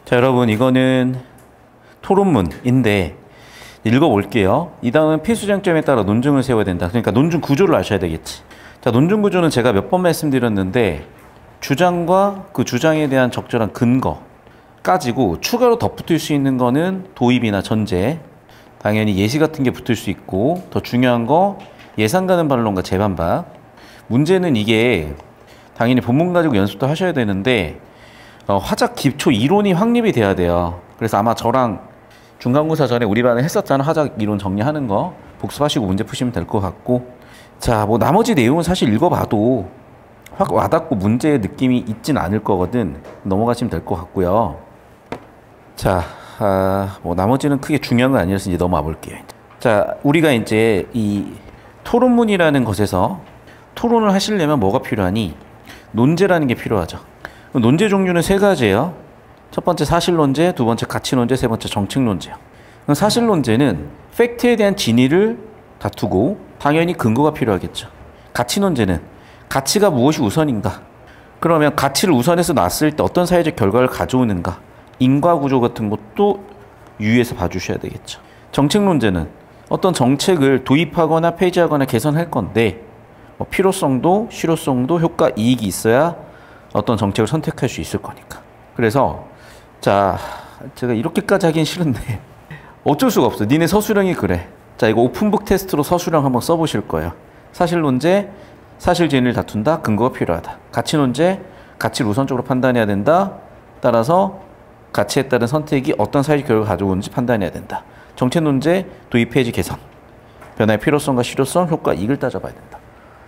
자, 여러분, 이거는 토론문인데 읽어볼게요. 이 다음은 필수쟁점에 따라 논증을 세워야 된다. 그러니까 논증 구조를 아셔야 되겠지. 자, 논증 구조는 제가 몇 번 말씀드렸는데 주장과 그 주장에 대한 적절한 근거까지고 추가로 덧붙일 수 있는 거는 도입이나 전제, 당연히 예시 같은 게 붙을 수 있고 더 중요한 거 예상 가는 반론과 재반박. 문제는 이게 당연히 본문 가지고 연습도 하셔야 되는데 화작 기초 이론이 확립이 돼야 돼요. 그래서 아마 저랑 중간고사 전에 우리 반에 했었잖아. 화작 이론 정리하는 거 복습하시고 문제 푸시면 될 것 같고, 자, 뭐 나머지 내용은 사실 읽어봐도 확 와닿고 문제의 느낌이 있진 않을 거거든. 넘어가시면 될 것 같고요. 자, 뭐 나머지는 크게 중요한 건 아니라서 이제 넘어와 볼게요. 자, 우리가 이제 이 토론문이라는 것에서 토론을 하시려면 뭐가 필요하니? 논제라는 게 필요하죠. 논제 종류는 세 가지예요. 첫 번째 사실논제, 두 번째 가치논제, 세 번째 정책논제요. 사실논제는 팩트에 대한 진위를 다투고 당연히 근거가 필요하겠죠. 가치논제는 가치가 무엇이 우선인가? 그러면 가치를 우선해서 놨을 때 어떤 사회적 결과를 가져오는가? 인과구조 같은 것도 유의해서 봐주셔야 되겠죠. 정책논제는 어떤 정책을 도입하거나 폐지하거나 개선할 건데 뭐 필요성도 실효성도 효과 이익이 있어야 어떤 정책을 선택할 수 있을 거니까. 그래서 자, 제가 이렇게까지 하긴 싫은데 어쩔 수가 없어. 니네 서술형이 그래. 자, 이거 오픈북 테스트로 서술형 한번 써보실 거예요. 사실논제, 사실 진위를 다툰다. 근거가 필요하다. 가치논제, 가치를 우선적으로 판단해야 된다. 따라서 가치에 따른 선택이 어떤 사회적 결과를 가져오는지 판단해야 된다. 정책논제, 도입 폐지 개선, 변화의 필요성과 실효성, 효과 이익을 따져봐야 된다.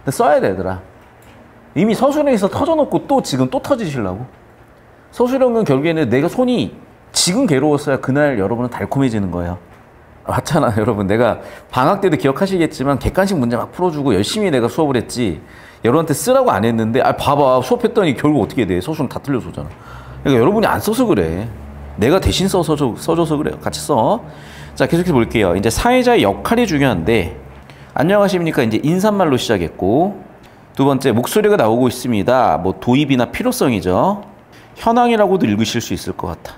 근데 써야 돼, 얘들아. 이미 서술형에서 터져놓고 또 지금 또 터지시려고? 서술형은 결국에는 내가 손이 지금 괴로웠어야 그날 여러분은 달콤해지는 거예요. 맞잖아, 여러분. 내가 방학 때도 기억하시겠지만 객관식 문제 막 풀어주고 열심히 내가 수업을 했지 여러분한테 쓰라고 안 했는데 봐봐 수업했더니 결국 어떻게 돼? 서술은 다 틀려서 오잖아. 그러니까 여러분이 안 써서 그래. 내가 대신 써줘서 그래요. 같이 써. 자, 계속해서 볼게요. 이제 사회자의 역할이 중요한데 안녕하십니까 이제 인사말로 시작했고, 두 번째 목소리가 나오고 있습니다. 뭐 도입이나 필요성이죠. 현황이라고도 읽으실 수 있을 것 같아.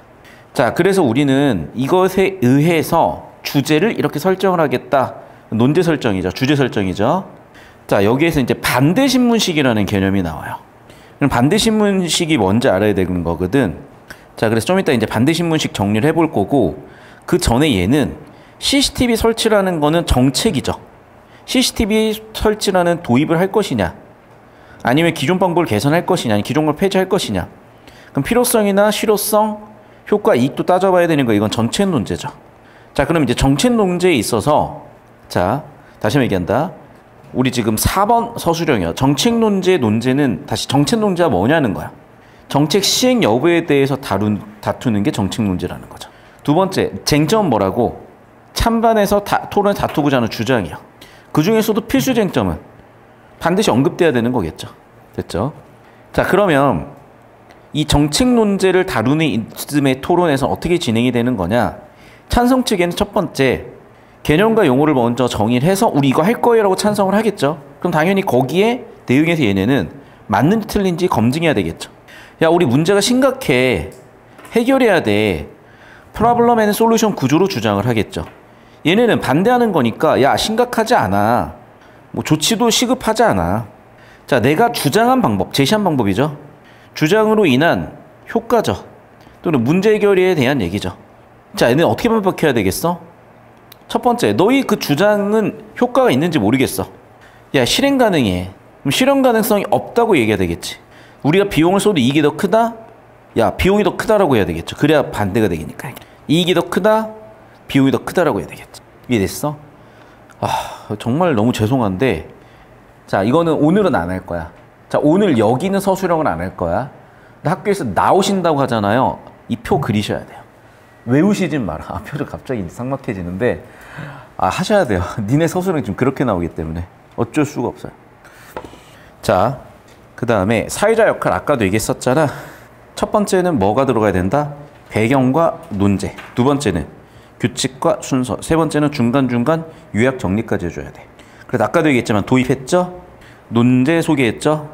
자, 그래서 우리는 이것에 의해서 주제를 이렇게 설정을 하겠다. 논제 설정이죠. 주제 설정이죠. 자, 여기에서 이제 반대신문식이라는 개념이 나와요. 그럼 반대신문식이 뭔지 알아야 되는 거거든. 자, 그래서 좀 이따 이제 반대신문식 정리를 해볼 거고, 그 전에 얘는 CCTV 설치라는 거는 정책이죠. CCTV 설치라는 도입을 할 것이냐, 아니면 기존 방법을 개선할 것이냐, 아니면 기존 걸 폐지할 것이냐. 그럼 필요성이나 실효성, 효과, 이익도 따져봐야 되는 거. 이건 정책 논제죠. 자, 그럼 이제 정책 논제에 있어서, 자, 다시 한번 얘기한다. 우리 지금 4번 서술형이요. 정책 논제의 논제는 다시 정책 논제가 뭐냐는 거야. 정책 시행 여부에 대해서 다투는 게 정책 논제라는 거죠. 두 번째, 쟁점은 뭐라고? 찬반에서 토론을 다투고자 하는 주장이요. 그 중에서도 필수 쟁점은 반드시 언급돼야 되는 거겠죠. 됐죠? 자, 그러면 이 정책 논제를 다루는 이쯤의 토론에서 어떻게 진행이 되는 거냐? 찬성 측에는 첫 번째, 개념과 용어를 먼저 정의를 해서 우리 이거 할 거예요 라고 찬성을 하겠죠. 그럼 당연히 거기에 대응해서 얘네는 맞는지 틀린지 검증해야 되겠죠. 야, 우리 문제가 심각해. 해결해야 돼. 프로블럼 앤 솔루션 구조로 주장을 하겠죠. 얘네는 반대하는 거니까 야, 심각하지 않아. 뭐 조치도 시급하지 않아. 자, 내가 주장한 방법, 제시한 방법이죠. 주장으로 인한 효과죠. 또는 문제 해결에 대한 얘기죠. 자, 얘는 어떻게 반박해야 되겠어? 첫 번째, 너희 그 주장은 효과가 있는지 모르겠어. 야, 실행 가능해. 그럼 실현 가능성이 없다고 얘기해야 되겠지. 우리가 비용을 써도 이익이 더 크다? 야, 비용이 더 크다라고 해야 되겠죠. 그래야 반대가 되니까. 이익이 더 크다? 비용이 더 크다라고 해야 되겠지. 이해됐어? 정말 너무 죄송한데, 자, 이거는 오늘은 안 할 거야. 자, 오늘 여기는 서술형은 안 할 거야. 근데 학교에서 나오신다고 하잖아요. 이 표 그리셔야 돼요. 외우시진 마라. 표를 갑자기 삭막해지는데 하셔야 돼요. 니네 서술형이 좀 그렇게 나오기 때문에 어쩔 수가 없어요. 자, 그 다음에 사회자 역할 아까도 얘기했었잖아. 첫 번째는 뭐가 들어가야 된다? 배경과 논제. 두 번째는 규칙과 순서. 세 번째는 중간중간 요약 정리까지 해줘야 돼. 그래서 아까도 얘기했지만 도입했죠? 논제 소개했죠?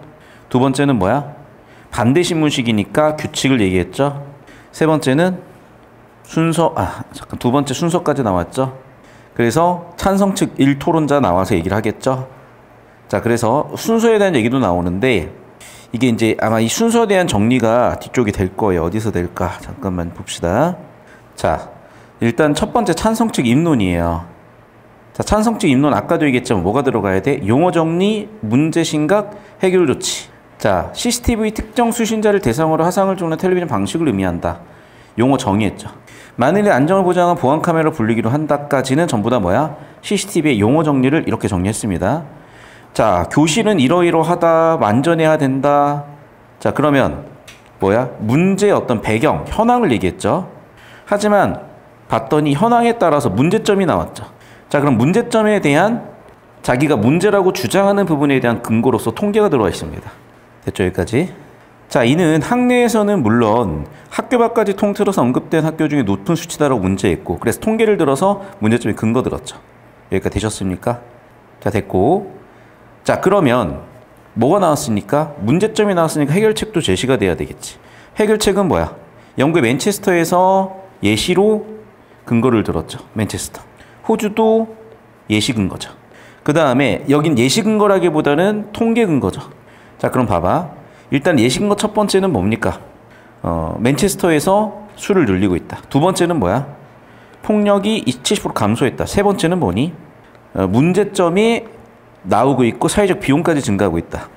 두 번째는 뭐야? 반대신문식이니까 규칙을 얘기했죠? 세 번째는 순서, 잠깐, 두 번째 순서까지 나왔죠. 그래서 찬성 측 1토론자 나와서 얘기를 하겠죠. 자, 그래서 순서에 대한 얘기도 나오는데, 이게 이제 아마 이 순서에 대한 정리가 뒤쪽이 될 거예요. 어디서 될까? 잠깐만 봅시다. 자, 일단 첫 번째 찬성 측 입론이에요. 자, 찬성 측 입론 아까도 얘기했지만 뭐가 들어가야 돼? 용어 정리, 문제 심각, 해결 조치. 자, CCTV 특정 수신자를 대상으로 화상을 쫓는 텔레비전 방식을 의미한다. 용어 정의했죠. 만일의 안정을 보장한 보안 카메라 불리기로 한다까지는 전부 다 뭐야? CCTV의 용어 정리를 이렇게 정리했습니다. 자, 교실은 이러이러하다, 완전해야 된다. 자, 그러면 뭐야? 문제의 어떤 배경, 현황을 얘기했죠. 하지만 봤더니 현황에 따라서 문제점이 나왔죠. 자, 그럼 문제점에 대한 자기가 문제라고 주장하는 부분에 대한 근거로서 통계가 들어와 있습니다. 됐죠, 여기까지? 자, 이는 학내에서는 물론 학교 밖까지 통틀어서 언급된 학교 중에 높은 수치다라고 문제했고, 그래서 통계를 들어서 문제점에 근거 들었죠. 여기까지 되셨습니까? 자, 됐고. 자, 그러면 뭐가 나왔으니까? 문제점이 나왔으니까 해결책도 제시가 돼야 되겠지. 해결책은 뭐야? 영국의 맨체스터에서 예시로 근거를 들었죠. 맨체스터. 호주도 예시 근거죠. 그 다음에 여긴 예시 근거라기보다는 통계 근거죠. 자, 그럼 봐봐. 일단 예시 근거 첫 번째는 뭡니까? 맨체스터에서 수를 늘리고 있다. 두 번째는 뭐야? 폭력이 70% 감소했다. 세 번째는 뭐니? 문제점이 나오고 있고 사회적 비용까지 증가하고 있다.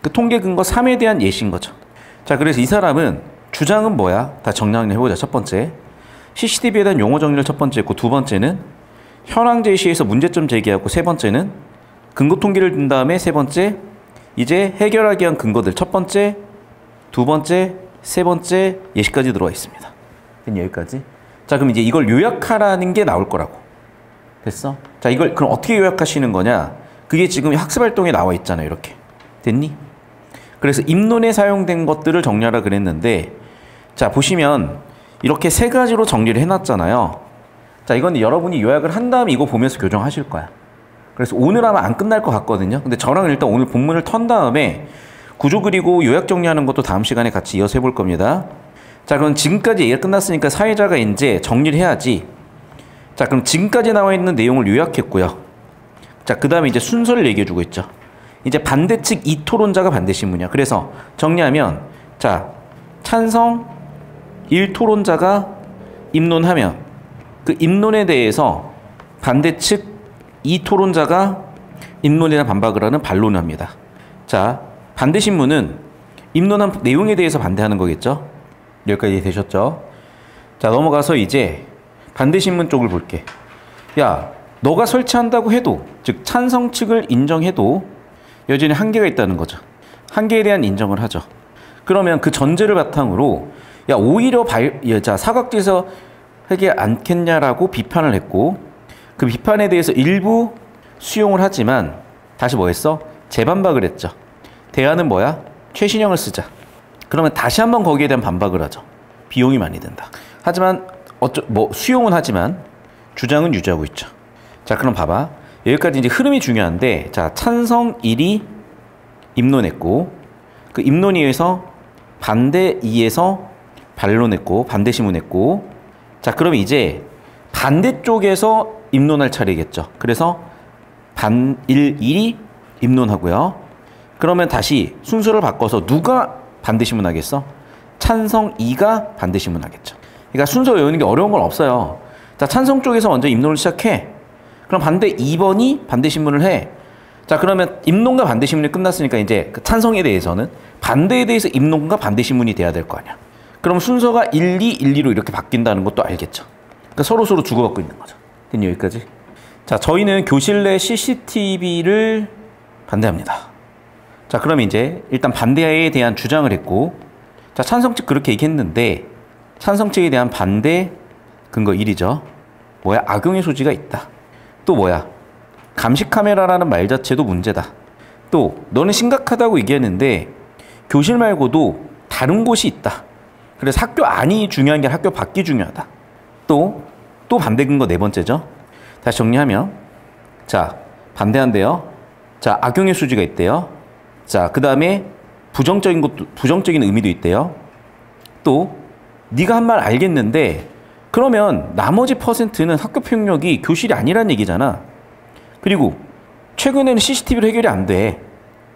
그 통계 근거 3에 대한 예시인 거죠. 자, 그래서 이 사람은 주장은 뭐야? 다 정리를 해보자. 첫 번째, CCTV에 대한 용어 정리를 첫 번째 했고, 두 번째는 현황 제시에서 문제점 제기하고, 세 번째는 근거 통계를 든 다음에 세 번째, 이제 해결하기 위한 근거들 첫 번째, 두 번째, 세 번째 예시까지 들어와 있습니다. 여기까지. 자, 그럼 이제 이걸 요약하라는 게 나올 거라고. 됐어? 자, 이걸 그럼 어떻게 요약하시는 거냐? 그게 지금 학습활동에 나와 있잖아요. 이렇게. 됐니? 그래서 입론에 사용된 것들을 정리하라 그랬는데, 자, 보시면 이렇게 세 가지로 정리를 해놨잖아요. 자, 이건 여러분이 요약을 한 다음에 이거 보면서 교정하실 거야. 그래서 오늘 아마 안 끝날 것 같거든요. 근데 저랑 일단 오늘 본문을 턴 다음에 구조 그리고 요약 정리하는 것도 다음 시간에 같이 이어서 해볼 겁니다. 자, 그럼 지금까지 얘기가 끝났으니까 사회자가 이제 정리를 해야지. 자, 그럼 지금까지 나와 있는 내용을 요약했고요. 자, 그 다음에 이제 순서를 얘기해주고 있죠. 이제 반대측 이토론자가 반대신문이야. 그래서 정리하면, 자, 찬성 1토론자가 입론하면 그 입론에 대해서 반대측 이토론자가 입론이나 반박을 하는 반론을 합니다. 자, 반대신문은 입론한 내용에 대해서 반대하는 거겠죠. 여기까지 되셨죠? 자, 넘어가서 이제 반대신문 쪽을 볼게. 야, 너가 설치한다고 해도, 즉 찬성 측을 인정해도 여전히 한계가 있다는 거죠. 한계에 대한 인정을 하죠. 그러면 그 전제를 바탕으로 야, 오히려 사각지에서 하지 않겠냐라고 비판을 했고, 그 비판에 대해서 일부 수용을 하지만 다시 뭐 했어? 재반박을 했죠. 대안은 뭐야? 최신형을 쓰자. 그러면 다시 한번 거기에 대한 반박을 하죠. 비용이 많이 든다. 하지만 수용은 하지만 주장은 유지하고 있죠. 자, 그럼 봐봐. 여기까지 이제 흐름이 중요한데, 자, 찬성 1이 입론했고, 그 입론에 의해서 반대 2에서 반론했고, 반대신문했고, 자, 그럼 이제 반대쪽에서 입론할 차례겠죠. 그래서 1이 입론하고요. 그러면 다시 순서를 바꿔서 누가 반대신문하겠어? 찬성 2가 반대신문하겠죠. 그러니까 순서 외우는 게 어려운 건 없어요. 자, 찬성 쪽에서 먼저 입론을 시작해. 그럼 반대 2번이 반대신문을 해. 자, 그러면 입론과 반대신문이 끝났으니까 이제 그 찬성에 대해서는 반대에 대해서 입론과 반대신문이 돼야 될 거 아니야. 그럼 순서가 1, 2, 1, 2로 이렇게 바뀐다는 것도 알겠죠. 그러니까 서로 주고받고 있는 거죠. 여기까지. 자, 저희는 교실 내 CCTV를 반대합니다. 자, 그럼 이제 일단 반대에 대한 주장을 했고, 자, 찬성 측 그렇게 얘기했는데, 찬성 측에 대한 반대 근거 1이죠. 뭐야? 악용의 소지가 있다. 또 뭐야? 감시 카메라라는 말 자체도 문제다. 또 너는 심각하다고 얘기했는데 교실 말고도 다른 곳이 있다. 그래서 학교 안이 중요한 게 아니라 학교 밖이 중요하다. 또 반대 근거 네 번째죠. 다시 정리하면, 자, 반대한대요. 자, 악용의 소지가 있대요. 자, 그 다음에 부정적인 의미도 있대요. 또 네가 한 말 알겠는데 그러면 나머지 퍼센트는 학교폭력이 교실이 아니란 얘기잖아. 그리고 최근에는 CCTV로 해결이 안 돼.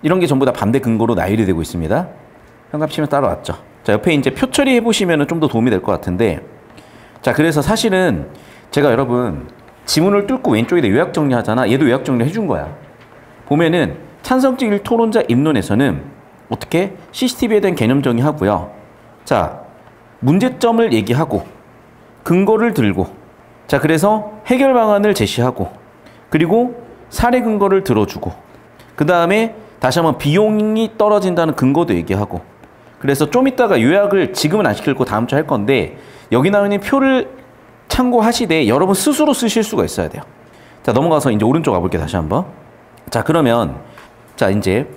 이런 게 전부 다 반대 근거로 나열이 되고 있습니다. 현갑치면 따라왔죠. 자, 옆에 이제 표 처리해 보시면 좀 더 도움이 될 것 같은데, 자, 그래서 사실은 제가 여러분 지문을 뚫고 왼쪽에다 요약 정리하잖아. 얘도 요약 정리 해준 거야. 보면은 찬성적 1토론자 입론에서는 어떻게 CCTV에 대한 개념 정의하고요. 자, 문제점을 얘기하고 근거를 들고, 자, 그래서 해결 방안을 제시하고, 그리고 사례 근거를 들어주고, 그 다음에 다시 한번 비용이 떨어진다는 근거도 얘기하고, 그래서 좀 이따가 요약을 지금은 안 시킬 거 다음 주에 할 건데, 여기 나와 있는 표를 참고하시되 여러분 스스로 쓰실 수가 있어야 돼요. 자, 넘어가서 이제 오른쪽 가볼게요. 다시 한번. 자, 그러면 자, 이제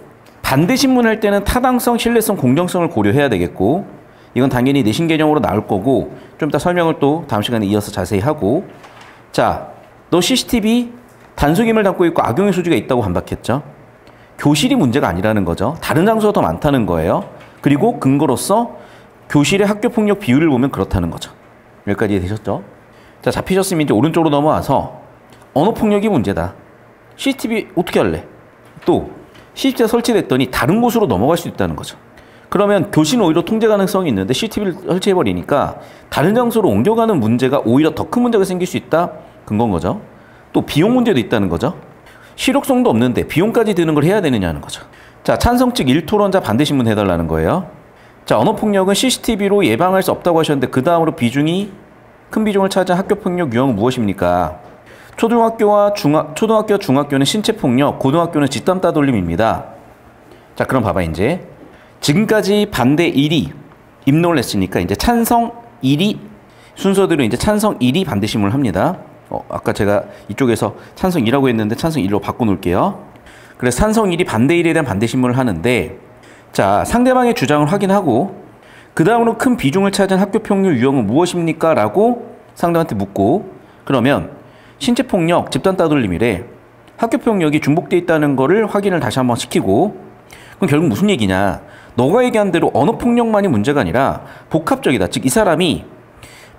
반대 신문할 때는 타당성, 신뢰성, 공정성을 고려해야 되겠고, 이건 당연히 내신 개념으로 나올 거고, 좀 이따 설명을 또 다음 시간에 이어서 자세히 하고. 자, 너 CCTV 단속임을 담고 있고 악용의 소지가 있다고 반박했죠. 교실이 문제가 아니라는 거죠. 다른 장소가 더 많다는 거예요. 그리고 근거로서 교실의 학교폭력 비율을 보면 그렇다는 거죠. 여기까지 이해되셨죠? 자, 잡히셨으면 이제 오른쪽으로 넘어와서 언어폭력이 문제다. CCTV 어떻게 할래? 또 CCTV가 설치됐더니 다른 곳으로 넘어갈 수 있다는 거죠. 그러면 교실은 오히려 통제 가능성이 있는데 CCTV를 설치해버리니까 다른 장소로 옮겨가는 문제가 오히려 더 큰 문제가 생길 수 있다? 근거인 거죠. 또 비용 문제도 있다는 거죠. 실효성도 없는데 비용까지 드는 걸 해야 되느냐는 거죠. 자, 찬성 측 1토론자 반대 신문 해달라는 거예요. 자, 언어폭력은 CCTV로 예방할 수 없다고 하셨는데 그 다음으로 큰 비중을 차지한 학교폭력 유형은 무엇입니까? 초등학교, 중학교는 신체폭력, 고등학교는 집단 따돌림입니다. 자, 그럼 봐봐, 이제. 지금까지 반대 1위 입론을 했으니까 이제 찬성 1위 순서대로 이제 찬성 1위 반대 신문을 합니다. 아까 제가 이쪽에서 찬성 2라고 했는데 찬성 1로 바꿔놓을게요. 그래서 찬성 1위 반대 1에 대한 반대 신문을 하는데, 자, 상대방의 주장을 확인하고 그 다음으로 큰 비중을 차지한 학교폭력 유형은 무엇입니까? 라고 상대방한테 묻고, 그러면 신체폭력, 집단 따돌림이래. 학교폭력이 중복돼 있다는 거를 확인을 다시 한번 시키고, 그럼 결국 무슨 얘기냐? 너가 얘기한 대로 언어폭력만이 문제가 아니라 복합적이다. 즉, 이 사람이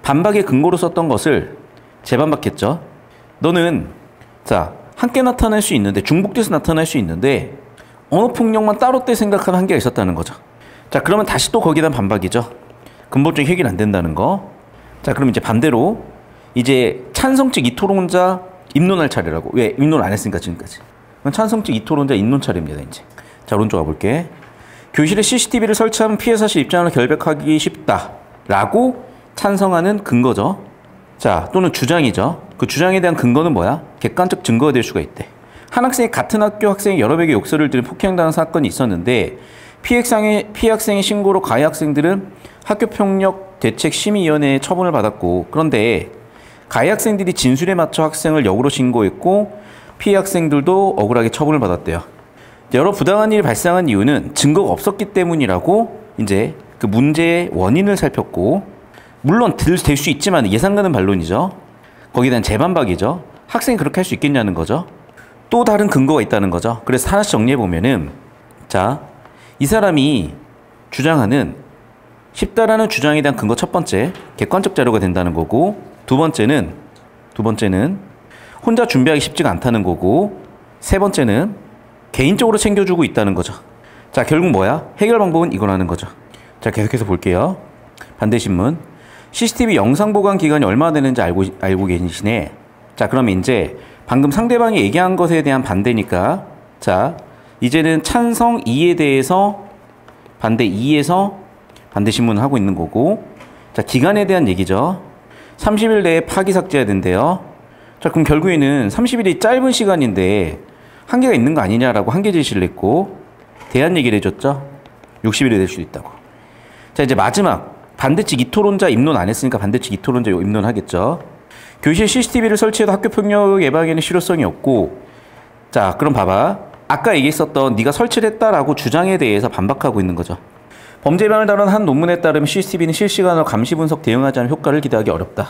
반박의 근거로 썼던 것을 재반박했죠. 너는 자, 함께 나타날 수 있는데, 중복돼서 나타날 수 있는데 언어폭력만 따로 떼 생각하는 한계가 있었다는 거죠. 자, 그러면 다시 또 거기에 대한 반박이죠. 근본적인 해결이 안 된다는 거. 자, 그럼 이제 반대로 이제 찬성 측 이토론자 입론할 차례라고. 왜? 입론 안 했으니까 지금까지. 찬성 측 이토론자 입론 차례입니다. 이제. 자, 오른쪽 가볼게. 교실에 CCTV를 설치하면 피해 사실 입장을 결백하기 쉽다라고 찬성하는 근거죠. 자, 또는 주장이죠. 그 주장에 대한 근거는 뭐야? 객관적 증거가 될 수가 있대. 한 학생이 같은 학교 학생이 여러 명에게 욕설을 들은 폭행당한 사건이 있었는데, 피해 학생의 신고로 가해 학생들은 학교폭력 대책심의위원회에 처분을 받았고, 그런데 가해 학생들이 진술에 맞춰 학생을 역으로 신고했고 피해 학생들도 억울하게 처분을 받았대요. 여러 부당한 일이 발생한 이유는 증거가 없었기 때문이라고 이제 그 문제의 원인을 살폈고, 물론 될 수 있지만 예상 가는 반론이죠. 거기에 대한 재반박이죠. 학생이 그렇게 할 수 있겠냐는 거죠. 또 다른 근거가 있다는 거죠. 그래서 하나씩 정리해보면은, 자, 이 사람이 주장하는 쉽다라는 주장에 대한 근거 첫 번째, 객관적 자료가 된다는 거고, 두 번째는 혼자 준비하기 쉽지가 않다는 거고, 세 번째는 개인적으로 챙겨주고 있다는 거죠. 자, 결국 뭐야? 해결 방법은 이거라는 거죠. 자, 계속해서 볼게요. 반대신문. CCTV 영상 보관 기간이 얼마나 되는지 알고 계시네. 자, 그러면 이제 방금 상대방이 얘기한 것에 대한 반대니까, 자, 이제는 찬성 2에 대해서 반대 2에서 반대신문을 하고 있는 거고, 자, 기간에 대한 얘기죠. 30일 내에 파기 삭제해야 된대요. 자, 그럼 결국에는 30일이 짧은 시간인데 한계가 있는 거 아니냐라고 한계 제시를 했고, 대안 얘기를 해줬죠. 60일이 될 수도 있다고. 자, 이제 마지막 반대측 이토론자 입론 안 했으니까 반대측 이토론자 입론 하겠죠. 교실 CCTV를 설치해도 학교폭력 예방에는 실효성이 없고, 자, 그럼 봐봐. 아까 얘기했었던 네가 설치를 했다라고 주장에 대해서 반박하고 있는 거죠. 범죄 예방을 다룬 한 논문에 따르면 CCTV는 실시간으로 감시 분석 대응하지 않은 효과를 기대하기 어렵다.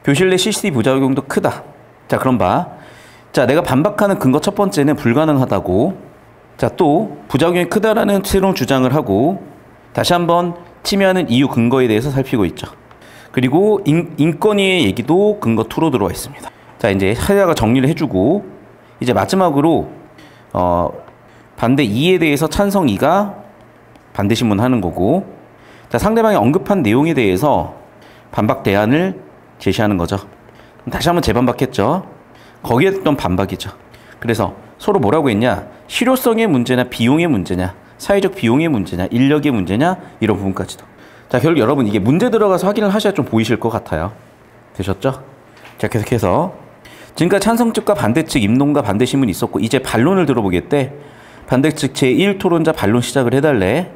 교실 내 CCTV 부작용도 크다. 자, 그럼 봐. 자, 내가 반박하는 근거 첫 번째는 불가능하다고. 자, 또 부작용이 크다라는 새로운 주장을 하고, 다시 한번 침해하는 이유 근거에 대해서 살피고 있죠. 그리고 인권위의 얘기도 근거 2로 들어와 있습니다. 자, 이제 하야가 정리를 해주고 이제 마지막으로 반대 2에 대해서 찬성 2가 반대 신문하는 거고, 자, 상대방이 언급한 내용에 대해서 반박 대안을 제시하는 거죠. 다시 한번 재반박했죠. 거기에 또 반박이죠. 그래서 서로 뭐라고 했냐? 실효성의 문제냐, 비용의 문제냐, 사회적 비용의 문제냐, 인력의 문제냐, 이런 부분까지도. 자, 결국 여러분 이게 문제 들어가서 확인을 하셔야 좀 보이실 것 같아요. 되셨죠? 자, 계속해서 지금까지 찬성 측과 반대 측 입론과 반대 신문이 있었고, 이제 반론을 들어보겠대. 반대 측 제1토론자 반론 시작을 해달래.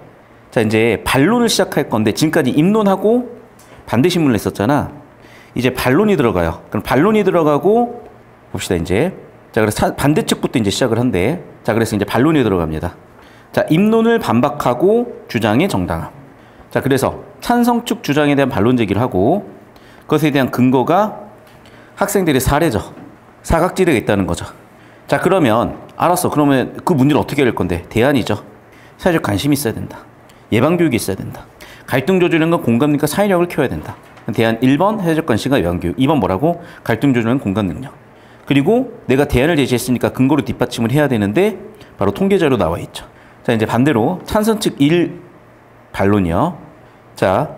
자, 이제 반론을 시작할 건데 지금까지 입론하고 반대 신문을 했었잖아. 이제 반론이 들어가요. 그럼 반론이 들어가고 봅시다 이제. 자, 그래서 반대 측부터 이제 시작을 한대. 자, 그래서 이제 반론이 들어갑니다. 자, 입론을 반박하고 주장의 정당함. 자, 그래서 찬성 측 주장에 대한 반론 제기를 하고 그것에 대한 근거가 학생들의 사례죠. 사각지대가 있다는 거죠. 자, 그러면 알았어. 그러면 그 문제를 어떻게 할 건데? 대안이죠. 사회적 관심이 있어야 된다. 예방교육이 있어야 된다. 갈등 조절과 공감 능력과 사회력을 키워야 된다. 대안 1번 사회적 관심과 예방교육, 2번 뭐라고? 갈등 조절과 공감 능력. 그리고 내가 대안을 제시했으니까 근거로 뒷받침을 해야 되는데 바로 통계자료 나와 있죠. 자, 이제 반대로 찬성 측 1 반론이요. 자,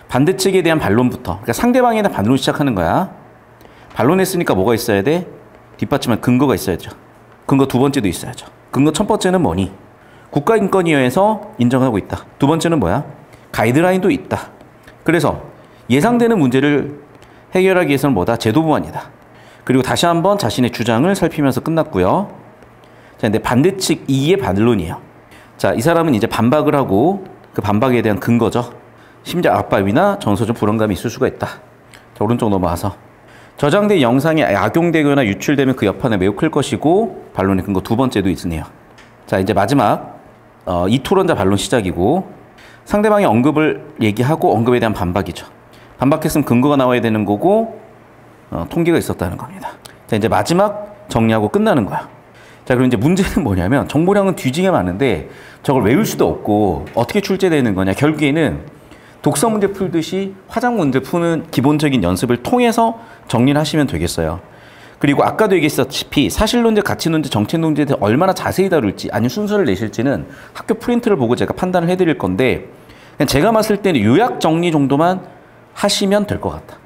반대 측에 대한 반론부터. 그러니까 상대방에 대한 반론을 시작하는 거야. 반론했으니까 뭐가 있어야 돼? 뒷받침할 근거가 있어야죠. 근거 2번째도 있어야죠. 근거 1번째는 뭐니? 국가인권위원회에서 인정하고 있다. 2번째는 뭐야? 가이드라인도 있다. 그래서 예상되는 문제를 해결하기 위해서는 뭐다? 제도 보완이다. 그리고 다시 한번 자신의 주장을 살피면서 끝났고요. 자, 근데 반대 측 2의 반론이에요. 자, 이 사람은 이제 반박을 하고 그 반박에 대한 근거죠. 심리적 압박이나 정서적 불안감이 있을 수가 있다. 자, 오른쪽 넘어와서 저장된 영상이 악용되거나 유출되면 그 여파는 매우 클 것이고 반론의 근거 2번째도 있으네요. 자, 이제 마지막 이 토론자 반론 시작이고 상대방의 언급을 얘기하고 언급에 대한 반박이죠. 반박했으면 근거가 나와야 되는 거고 통계가 있었다는 겁니다. 자, 이제 마지막 정리하고 끝나는 거야. 자, 그럼 이제 문제는 뭐냐면 정보량은 뒤지게 많은데 저걸 외울 수도 없고 어떻게 출제되는 거냐. 결국에는 독서 문제 풀듯이 화작 문제 푸는 기본적인 연습을 통해서 정리를 하시면 되겠어요. 그리고 아까도 얘기했다시피 사실론제, 가치론제, 정책론제에 대해 얼마나 자세히 다룰지 아니면 순서를 내실지는 학교 프린트를 보고 제가 판단을 해드릴 건데 그냥 제가 봤을 때는 요약 정리 정도만 하시면 될 것 같다.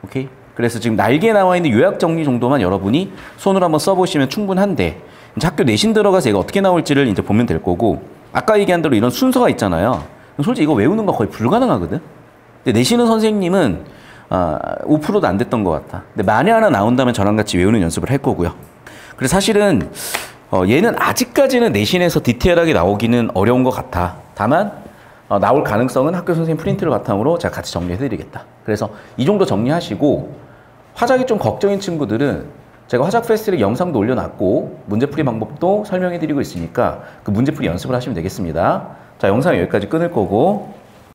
오케이? 그래서 지금 날개에 나와 있는 요약 정리 정도만 여러분이 손으로 한번 써보시면 충분한데 이제 학교 내신 들어가서 이거 어떻게 나올지를 이제 보면 될 거고 아까 얘기한 대로 이런 순서가 있잖아요. 솔직히 이거 외우는 거 거의 불가능하거든. 근데 내시는 선생님은 5%도 안 됐던 것 같아. 근데 만에 하나 나온다면 저랑 같이 외우는 연습을 할 거고요. 그래서 사실은 얘는 아직까지는 내신에서 디테일하게 나오기는 어려운 것 같아. 다만 나올 가능성은 학교 선생님 프린트를 바탕으로 제가 같이 정리해드리겠다. 그래서 이 정도 정리하시고 화작이 좀 걱정인 친구들은 제가 화작 페스티벌 영상도 올려놨고 문제풀이 방법도 설명해드리고 있으니까 그 문제풀이 연습을 하시면 되겠습니다. 자, 영상 여기까지 끊을 거고